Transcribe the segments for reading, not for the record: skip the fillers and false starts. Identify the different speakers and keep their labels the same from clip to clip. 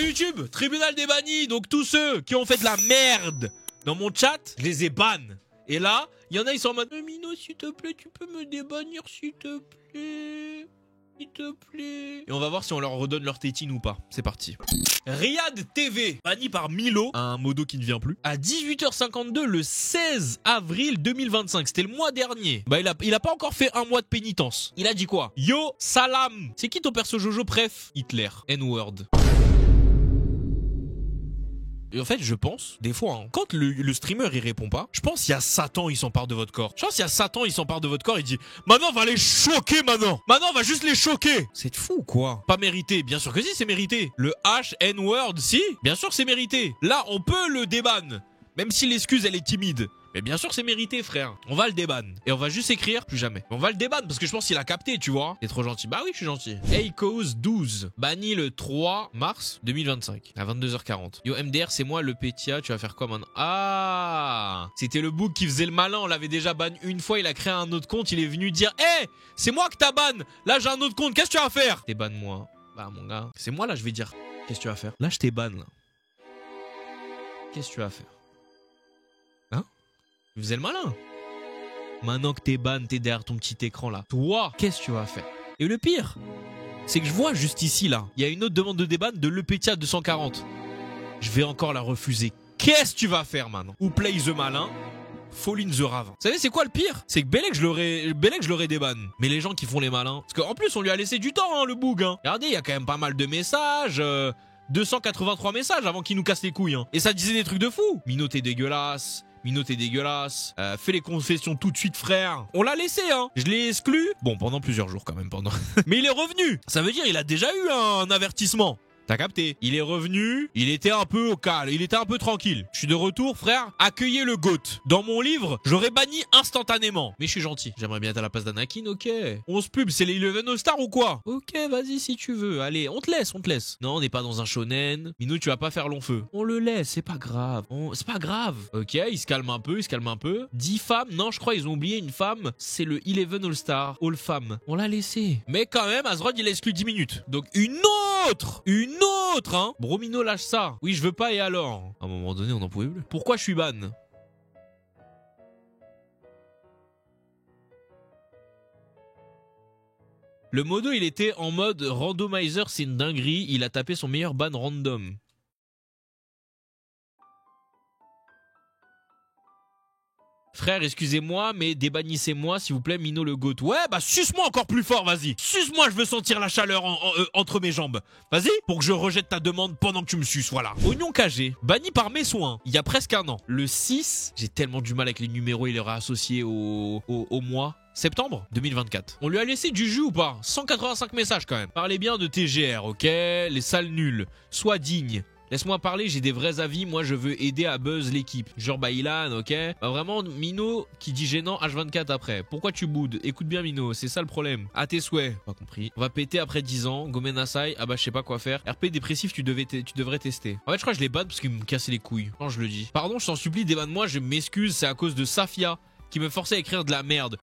Speaker 1: YouTube, tribunal des bannis. Donc tous ceux qui ont fait de la merde dans mon chat, je les ai ban. Et là, il y en a, ils sont en mode Mino, s'il te plaît, tu peux me débannir, s'il te plaît. S'il te plaît. Et on va voir si on leur redonne leur tétine ou pas. C'est parti. Riyad TV, banni par Milo, un modo qui ne vient plus, à 18h52 le 16 avril 2025. C'était le mois dernier. Bah il a pas encore fait un mois de pénitence. Il a dit quoi? Yo, salam. C'est qui ton perso Jojo préf? Hitler. N-word. Et en fait, je pense, des fois, hein, quand le streamer il répond pas, je pense qu'il y a Satan, il s'empare de votre corps. Je pense qu'il y a Satan, il s'empare de votre corps, il dit maintenant on va les choquer maintenant. Maintenant on va juste les choquer. C'est fou quoi. Pas mérité. Bien sûr que si, c'est mérité. Le H-N-word, si, bien sûr c'est mérité. Là, on peut le déban. Même si l'excuse elle est timide. Mais bien sûr c'est mérité frère. On va le déban. Et on va juste écrire plus jamais. On va le déban parce que je pense qu'il a capté, tu vois. T'es trop gentil. Bah oui, je suis gentil. Eikos 12. Banni le 3 mars 2025. À 22h40. Yo MDR, c'est moi le Pétia. Tu vas faire quoi maintenant? Ah, c'était le bouc qui faisait le malin. On l'avait déjà ban une fois. Il a créé un autre compte. Il est venu dire hey, c'est moi que t'as ban. Là j'ai un autre compte. Qu'est-ce que tu vas faire? T'es ban moi. Bah mon gars. C'est moi là, je vais dire. Qu'est-ce que tu vas faire? Là je t'ai ban là. Qu'est-ce que tu vas faire? Tu faisais le malin. Maintenant que t'es ban, t'es derrière ton petit écran là. Toi, qu'est-ce que tu vas faire? Et le pire, c'est que je vois juste ici là, il y a une autre demande de déban de l'Epetia 240. Je vais encore la refuser. Qu'est-ce que tu vas faire maintenant? Ou play the malin, fall in the ravin. Vous savez c'est quoi le pire? C'est que Bellec je l'aurais déban. Mais les gens qui font les malins, parce qu'en plus on lui a laissé du temps hein, le boug. Hein. Regardez, il y a quand même pas mal de messages. 283 messages avant qu'il nous casse les couilles. Hein. Et ça disait des trucs de fou. Mino t'es dégueulasse. Mino t'es dégueulasse, fais les confessions tout de suite frère. On l'a laissé hein, je l'ai exclu. Bon pendant plusieurs jours quand même pendant. Mais il est revenu, ça veut dire il a déjà eu un avertissement. T'as capté? Il est revenu, il était un peu au calme, il était un peu tranquille. Je suis de retour, frère. Accueillez le GOAT. Dans mon livre, j'aurais banni instantanément. Mais je suis gentil. J'aimerais bien être à la place d'Anakin, ok. On se pub, c'est les 11 All-Star ou quoi? Ok, vas-y si tu veux. Allez, on te laisse, on te laisse. Non, on n'est pas dans un shonen. Minou, tu vas pas faire long feu. On le laisse, c'est pas grave. C'est pas grave. Ok, il se calme un peu, il se calme un peu. 10 femmes, non, je crois ils ont oublié une femme. C'est le 11 All-Star, All Femme. On l'a laissé. Mais quand même, Azrod, il a exclu 10 minutes. Donc une autre, hein. Bromino lâche ça. Oui, je veux pas et alors? À un moment donné, on en pouvait plus. Pourquoi je suis ban? Le modo, il était en mode randomizer, c'est une dinguerie. Il a tapé son meilleur ban random. Frère, excusez-moi, mais débannissez-moi, s'il vous plaît, Mino le GOAT. Ouais, bah suce-moi encore plus fort, vas-y. Suce-moi, je veux sentir la chaleur entre mes jambes. Vas-y, pour que je rejette ta demande pendant que tu me suces, voilà. Oignon KG, banni par mes soins, il y a presque un an. Le 6, j'ai tellement du mal avec les numéros, il est associé au mois. Septembre 2024. On lui a laissé du jus ou pas? 185 messages quand même. Parlez bien de TGR, ok? Les salles nulles. Sois digne. Laisse-moi parler, j'ai des vrais avis, moi je veux aider à buzz l'équipe. Genre Bailan, ok? Bah vraiment, Mino qui dit gênant H24 après. Pourquoi tu boudes? Écoute bien Mino, c'est ça le problème. À tes souhaits. Pas compris. On va péter après 10 ans. Gomen Asai, ah bah je sais pas quoi faire. RP dépressif, tu devrais tester. En fait je crois que je les ban parce qu'ils me cassaient les couilles. Non je le dis. Pardon, je t'en supplie, débanne-moi, je m'excuse, c'est à cause de Safia qui me forçait à écrire de la merde.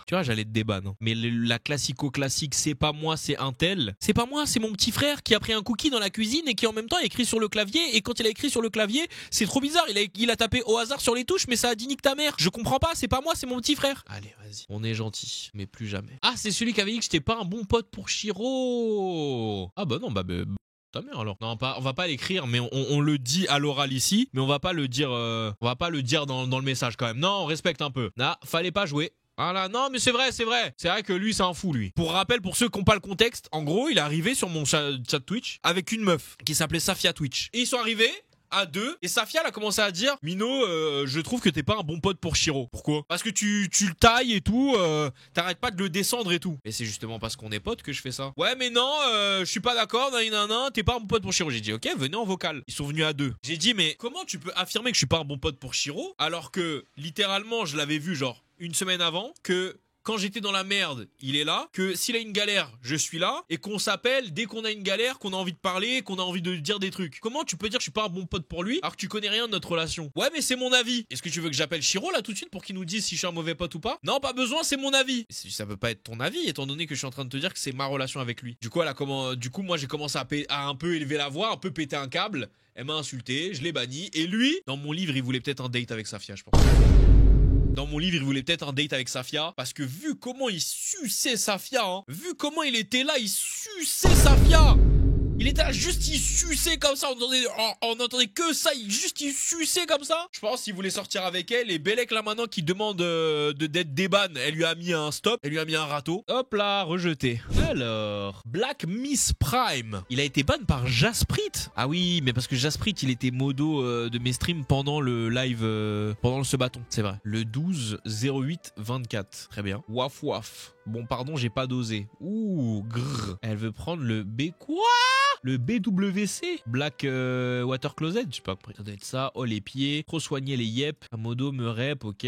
Speaker 1: Tu vois, j'allais te déban. Hein. Mais la classico-classique, c'est pas moi, c'est un tel. C'est pas moi, c'est mon petit frère qui a pris un cookie dans la cuisine et qui en même temps a écrit sur le clavier. Et quand il a écrit sur le clavier, c'est trop bizarre. Il a tapé au hasard sur les touches, mais ça a dit nique ta mère. Je comprends pas, c'est pas moi, c'est mon petit frère. Allez, vas-y. On est gentil, mais plus jamais. Ah, c'est celui qui avait dit que j'étais pas un bon pote pour Shiro. Ah bah non, bah ta mère alors. Non, on va pas l'écrire, mais on le dit à l'oral ici, mais on va pas le dire, dans le message quand même. Non, on respecte un peu. Nah, fallait pas jouer. Voilà, non mais c'est vrai. C'est vrai que lui c'est un fou lui. Pour rappel, pour ceux qui n'ont pas le contexte, en gros il est arrivé sur mon chat Twitch avec une meuf qui s'appelait Safia Twitch. Et ils sont arrivés à deux et Safia elle a commencé à dire Mino, je trouve que t'es pas un bon pote pour Shiro. Pourquoi? Parce que tu le tailles et tout, t'arrêtes pas de le descendre et tout. Et c'est justement parce qu'on est potes que je fais ça. Ouais mais non, je suis pas d'accord, t'es pas un bon pote pour Shiro. J'ai dit ok, venez en vocal. Ils sont venus à deux. J'ai dit mais comment tu peux affirmer que je suis pas un bon pote pour Shiro alors que littéralement je l'avais vu genre une semaine avant, que quand j'étais dans la merde, il est là, que s'il a une galère, je suis là, et qu'on s'appelle dès qu'on a une galère, qu'on a envie de parler, qu'on a envie de dire des trucs. Comment tu peux dire que je suis pas un bon pote pour lui, alors que tu connais rien de notre relation? Ouais, mais c'est mon avis. Est-ce que tu veux que j'appelle Chiro là tout de suite pour qu'il nous dise si je suis un mauvais pote ou pas? Non, pas besoin, c'est mon avis. Ça peut pas être ton avis, étant donné que je suis en train de te dire que c'est ma relation avec lui. Du coup, moi j'ai commencé à un peu élever la voix, un peu péter un câble. Elle m'a insulté, je l'ai banni. Et lui, dans mon livre, il voulait peut-être un date avec Safia, je pense. Dans mon livre, il voulait peut-être un date avec Safia. Parce que vu comment il suçait Safia, hein, vu comment il était là, il suçait Safia. Il était là, juste, il suçait comme ça, on entendait que ça, il suçait comme ça. Je pense qu'il voulait sortir avec elle, et Bellec là maintenant qui demande d'être déban, elle lui a mis un stop, elle lui a mis un râteau. Hop là, rejeté. Alors, Black Miss Prime, il a été ban par Jasprit. Ah oui, mais parce que Jasprit, il était modo de mes streams pendant le live, pendant le ce bâton, c'est vrai. Le 12-08-24, très bien. Waf waf. Bon, pardon, j'ai pas dosé. Ouh, grrr. Elle veut prendre le B quoi? Le BWC, Black Water Closet, je sais pas, ça doit être ça. Oh les pieds, trop soigner les yep. Un modo me rep, ok.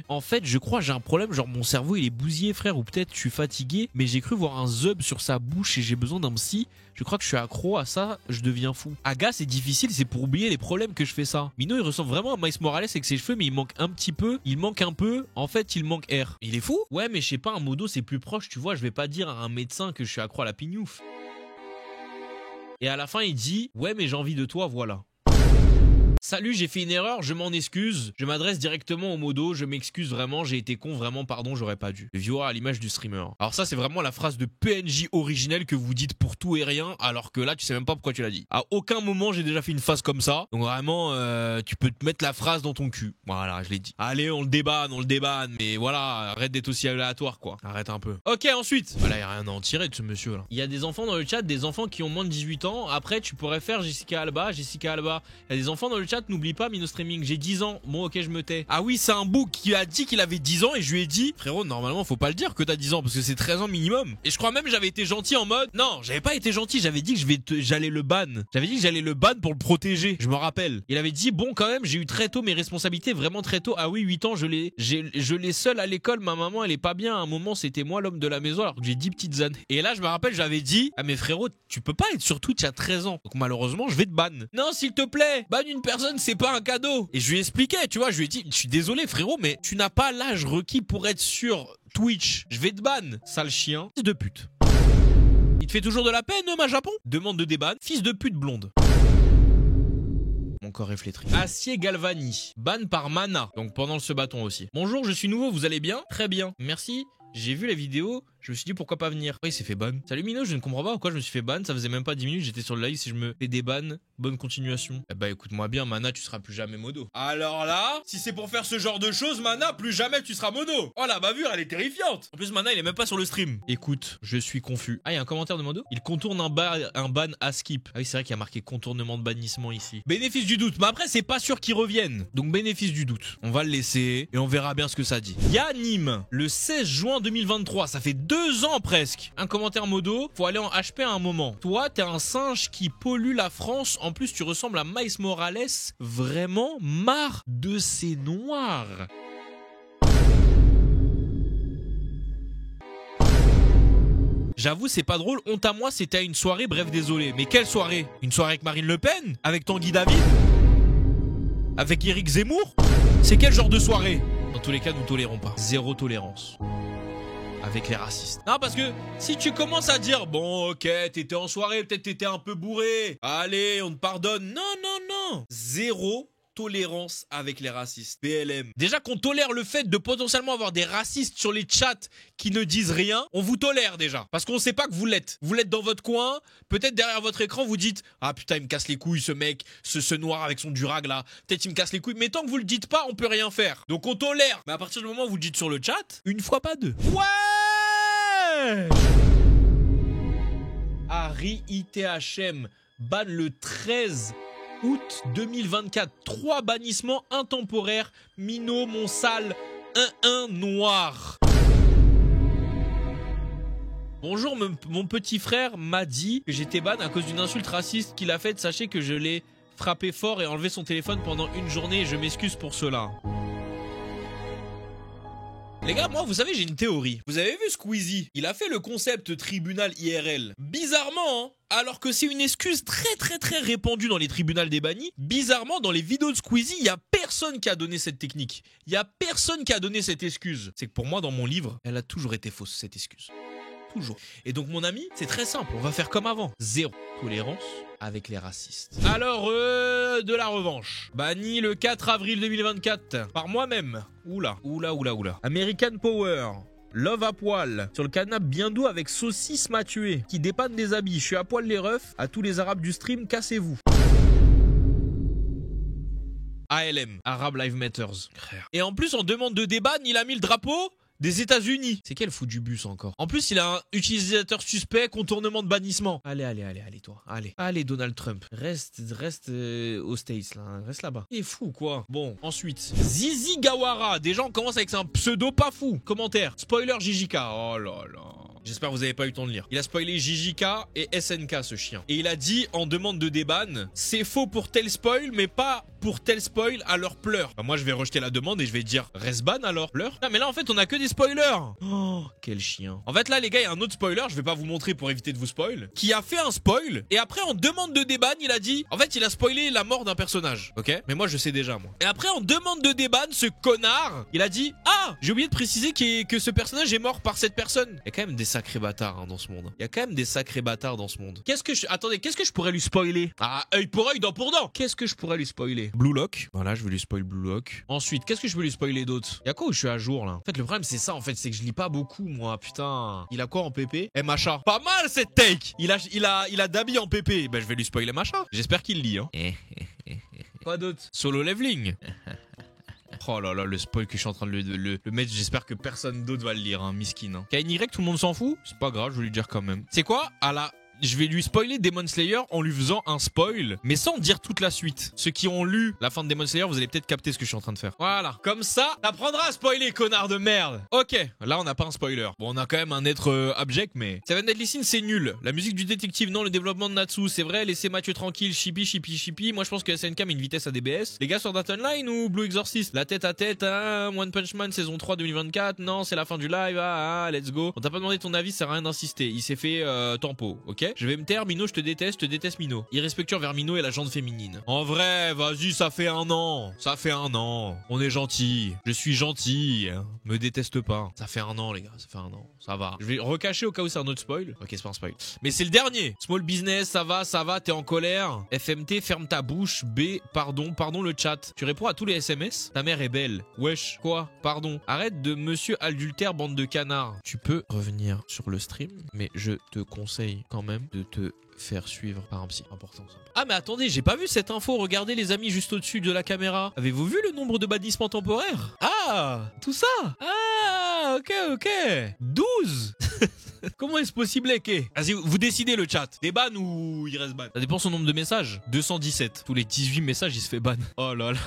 Speaker 1: En fait, je crois j'ai un problème, genre mon cerveau il est bousillé frère, ou peut-être je suis fatigué, mais j'ai cru voir un zub sur sa bouche et j'ai besoin d'un psy. Je crois que je suis accro à ça, je deviens fou. Aga c'est difficile, c'est pour oublier les problèmes que je fais ça. Mino il ressemble vraiment à Miles Morales avec ses cheveux, mais il manque un petit peu, en fait il manque air. Il est fou? Ouais mais je sais pas, un modo c'est plus proche, tu vois, je vais pas dire à un médecin que je suis accro à la pignouf. Et à la fin, il dit « Ouais, mais j'ai envie de toi, voilà. » Salut, j'ai fait une erreur, je m'en excuse. Je m'adresse directement au modo, je m'excuse vraiment, j'ai été con, vraiment, pardon, j'aurais pas dû. Le viewer à l'image du streamer. Alors ça, c'est vraiment la phrase de PNJ originelle que vous dites pour tout et rien, alors que là, tu sais même pas pourquoi tu l'as dit. À aucun moment, j'ai déjà fait une phrase comme ça. Donc vraiment, tu peux te mettre la phrase dans ton cul. Voilà, je l'ai dit. Allez, on le débanne, mais voilà, arrête d'être aussi aléatoire, quoi. Arrête un peu. Ok, ensuite. Voilà, y a rien à en tirer de ce monsieur, là. Il y a des enfants dans le chat, des enfants qui ont moins de 18 ans. Après, tu pourrais faire Jessica Alba. Il y a des enfants dans le chat. N'oublie pas Mino Streaming, j'ai 10 ans. Bon ok je me tais. Ah oui c'est un bouc qui a dit qu'il avait 10 ans et je lui ai dit frérot normalement faut pas le dire que t'as 10 ans parce que c'est 13 ans minimum. Et je crois même j'avais été gentil en mode non j'avais pas été gentil, j'avais dit que j'allais le ban. J'avais dit que j'allais le ban pour le protéger, je me rappelle. Il avait dit bon quand même j'ai eu très tôt mes responsabilités, vraiment très tôt. Ah oui 8 ans je l'ai seul à l'école, ma maman elle est pas bien. À un moment c'était moi l'homme de la maison alors que j'ai 10 petites années. Et là je me rappelle j'avais dit ah mais frérot tu peux pas être sur Twitch à 13 ans. Donc malheureusement je vais te ban. Non s'il te plaît, ban une personne c'est pas un cadeau. Et je lui expliquais, tu vois, je lui ai dit, je suis désolé frérot, mais tu n'as pas l'âge requis pour être sur Twitch. Je vais te ban, sale chien. Fils de pute. Il te fait toujours de la peine, ma Japon? Demande de déban. Fils de pute blonde. Mon corps est flétri. Acier Galvani. Ban par Mana. Donc pendant ce bâton aussi. Bonjour, je suis nouveau, vous allez bien? Très bien. Merci. J'ai vu la vidéo. Je me suis dit pourquoi pas venir. Oui, il s'est fait ban. Salut Mino, je ne comprends pas pourquoi je me suis fait ban. Ça faisait même pas 10 minutes, j'étais sur le live. Si je me fais des bans, bonne continuation. Eh bah écoute-moi bien, Mana, tu seras plus jamais modo. Alors là, si c'est pour faire ce genre de choses, Mana, plus jamais tu seras modo. Oh la bavure, elle est terrifiante. En plus, Mana, il est même pas sur le stream. Écoute, je suis confus. Ah, il y a un commentaire de modo. Il contourne un ban à skip. Ah oui, c'est vrai qu'il y a marqué contournement de bannissement ici. Bénéfice du doute. Mais après, c'est pas sûr qu'il revienne. Donc bénéfice du doute. On va le laisser et on verra bien ce que ça dit. Yanim, le 16 juin 2023. Ça fait 2 ans presque. Un commentaire modo, faut aller en HP à un moment. Toi, t'es un singe qui pollue la France. En plus, tu ressembles à Miles Morales. Vraiment marre de ces noirs. J'avoue, c'est pas drôle. Honte à moi, c'était à une soirée. Bref, désolé. Mais quelle soirée? Une soirée avec Marine Le Pen? Avec Tanguy David? Avec Éric Zemmour? C'est quel genre de soirée? Dans tous les cas, nous tolérons pas. Zéro tolérance. Avec les racistes. Non, parce que si tu commences à dire bon, ok, t'étais en soirée, peut-être t'étais un peu bourré. Allez, on te pardonne. Non. Zéro tolérance avec les racistes. BLM. Déjà qu'on tolère le fait de potentiellement avoir des racistes sur les chats qui ne disent rien, on vous tolère déjà. Parce qu'on sait pas que vous l'êtes. Vous l'êtes dans votre coin, peut-être derrière votre écran, vous dites ah putain, il me casse les couilles ce mec, ce noir avec son durag là. Peut-être il me casse les couilles. Mais tant que vous le dites pas, on peut rien faire. Donc on tolère. Mais à partir du moment où vous le dites sur le chat, une fois pas deux. Ouais! Harry ITHM ban le 13 août 2024. 3 bannissements intemporaires. Mino, mon sale 1-1 noir. Bonjour, mon petit frère m'a dit que j'étais ban à cause d'une insulte raciste qu'il a faite. Sachez que je l'ai frappé fort et enlevé son téléphone pendant une journée et je m'excuse pour cela. Les gars, moi, vous savez, j'ai une théorie. Vous avez vu Squeezie? Il a fait le concept tribunal IRL. Bizarrement, hein, alors que c'est une excuse très répandue dans les tribunaux des bannis, bizarrement, dans les vidéos de Squeezie, il y a personne qui a donné cette technique. Il y a personne qui a donné cette excuse. C'est que pour moi, dans mon livre, elle a toujours été fausse, cette excuse. Toujours. Et donc, mon ami, c'est très simple. On va faire comme avant. Zéro tolérance avec les racistes. Alors, de la revanche. Banni le 4 avril 2024 par moi-même. Oula. American Power. Love à poil. Sur le canapé bien doux avec saucisse m'a tué. Qui dépanne des habits. Je suis à poil les refs. À tous les arabes du stream, cassez-vous. ALM. Arab Live Matters. Et en plus, en demande de déban, il a mis le drapeau des États-Unis. C'est quel fou du bus encore? En plus, il a un utilisateur suspect, contournement de bannissement. Allez, toi. Allez, Donald Trump. Reste aux States, là. Reste là-bas. Il est fou, quoi. Bon, ensuite. Zizi Gawara. Déjà, on commence avec un pseudo pas fou. Commentaire. Spoiler JJK. Oh là là. J'espère que vous avez pas eu le temps de lire. Il a spoilé JJK et SNK, ce chien. Et il a dit, en demande de déban, c'est faux pour tel spoil, mais pas pour tel spoil, alors pleure. Bah, moi, je vais rejeter la demande et je vais dire, reste ban alors, pleure. Non, mais là, en fait, on a que des spoilers. Oh, quel chien. En fait, là, les gars, il y a un autre spoiler, je vais pas vous montrer pour éviter de vous spoil, qui a fait un spoil, et après, en demande de déban, il a dit, en fait, il a spoilé la mort d'un personnage, ok? Mais moi, je sais déjà, moi. Et après, en demande de déban, ce connard, il a dit, ah, j'ai oublié de préciser que ce personnage est mort par cette personne. Il y a quand même des sacrés bâtards, hein, dans ce monde. Il y a quand même des sacrés bâtards dans ce monde. Attendez, qu'est-ce que je pourrais lui spoiler? Ah, œil pour œil, dent pour dent. Qu'est-ce que je pourrais lui spoiler? Blue Lock. Voilà, je vais lui spoil Blue Lock. Ensuite, qu'est-ce que je peux lui spoiler d'autre? Il y a quoi où je suis à jour, là? En fait, le problème, c'est ça, en fait, c'est que je lis pas beaucoup, moi. Putain. Il a quoi en PP? MHA. Pas mal, cette take. Il a Dabi en PP. Ben, je vais lui spoiler MHA. J'espère qu'il lit, hein. Quoi d'autre? Solo leveling. Oh là là, le spoil que je suis en train de le mettre, j'espère que personne d'autre va le lire, hein, miskin. Hein. KNY, tout le monde s'en fout? C'est pas grave, je vais lui dire quand même. C'est quoi? Je vais lui spoiler Demon Slayer en lui faisant un spoil, mais sans dire toute la suite. Ceux qui ont lu la fin de Demon Slayer, vous allez peut-être capter ce que je suis en train de faire. Voilà. Comme ça, t'apprendras à spoiler, connard de merde. Ok. Là, on n'a pas un spoiler. Bon, on a quand même un être abject, mais... Seven Deadly Sins, c'est nul. La musique du détective, non. Le développement de Natsu, c'est vrai. Laissez Mathieu tranquille. Chippy. Moi, je pense que SNK met une vitesse à DBS. Les gars, sur Data Online ou Blue Exorcist? La tête à tête, hein. One Punch Man, saison 3 2024. Non, c'est la fin du live. Let's go. On t'a pas demandé ton avis, ça sert à rien d'insister. Il s'est fait tempo, ok? Je vais me taire, Mino, je te déteste Mino. Irrespectueux envers Mino et la jante féminine. En vrai, vas-y, ça fait un an. On est gentil. Je suis gentil. Me déteste pas. Ça fait un an, les gars, ça fait un an. Ça va. Je vais recacher au cas où c'est un autre spoil. Ok, c'est pas un spoil. Mais c'est le dernier. Small business, ça va, t'es en colère. FMT, ferme ta bouche. B, pardon le chat. Tu réponds à tous les SMS? Ta mère est belle. Wesh, quoi? Pardon. Arrête de monsieur adultère, bande de canards. Tu peux revenir sur le stream, mais je te conseille quand même de te faire suivre par un psy. Important ça. Ah mais attendez, j'ai pas vu cette info. Regardez les amis juste au-dessus de la caméra. Avez-vous vu le nombre de bannissements temporaires? Ah, tout ça. Ah, ok. 12. Comment est-ce possible, Eke? Vas-y, vous décidez le chat. Des ban ou il reste ban? Ça dépend son nombre de messages. 217. Tous les 18 messages, il se fait ban. Oh là là.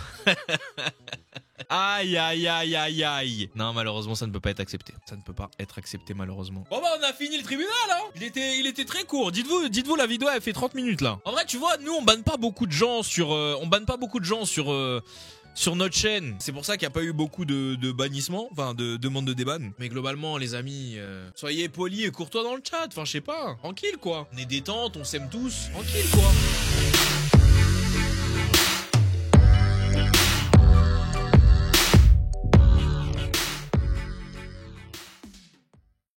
Speaker 1: Aïe. Non, malheureusement, ça ne peut pas être accepté. Ça ne peut pas être accepté, malheureusement. Bon bah, on a fini le tribunal, hein. Il était très court. Dites-vous, la vidéo, elle fait 30 minutes, là. En vrai, tu vois, nous, on banne pas beaucoup de gens sur notre chaîne. C'est pour ça qu'il n'y a pas eu beaucoup de bannissements, enfin de demandes de déban. Mais globalement, les amis, soyez polis et courtois dans le chat. Enfin, je sais pas. Tranquille, quoi. On est détente, on s'aime tous. Tranquille, quoi.